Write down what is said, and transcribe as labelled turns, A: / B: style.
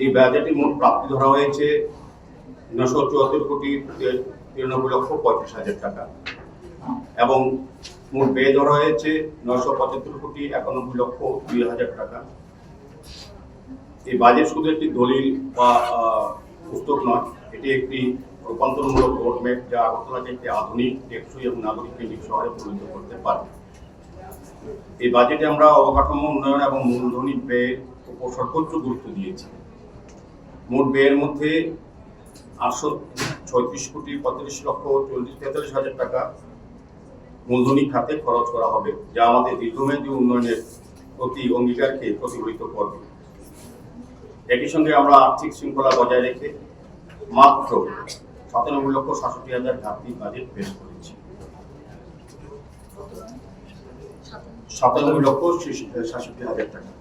A: এই বাজেটে মোট প্রাপ্তি ধরা হয়েছে 974,93,35,00,000 টাকা এবং মোট ব্যয় ধরা হয়েছে 975,91,02,000 টাকা। এই বাজেট শুধু একটি দলিল বা পুস্তক নয়, এটি একটি রূপান্তরমূলক রোডম্যাপ যা আগরতলাকে একটি আধুনিক, টেকসই এবং নাগরিক কেন্দ্রিক শহরে পরিণত করতে পারে। এই বাজেটে আমরা অবকাঠামো উন্নয়ন এবং মূলধনী ব্যয়ের উপর সর্বোচ্চ গুরুত্ব দিয়েছি। মোট ব্যয়ের মধ্যে 836,35,43,43,000 টাকা মূলধনী খাতে খরচ করা হবে, যা আমাদের দীর্ঘমেয়াদী উন্নয়নের প্রতি অঙ্গীকারকে প্রতিফলিত করবে। একই সঙ্গে আমরা আর্থিক শৃঙ্খলা বজায় রেখে মাত্র 97,67,000 ঘাটতি বাজেট পেশ করেছি। 97,67,000 টাকা।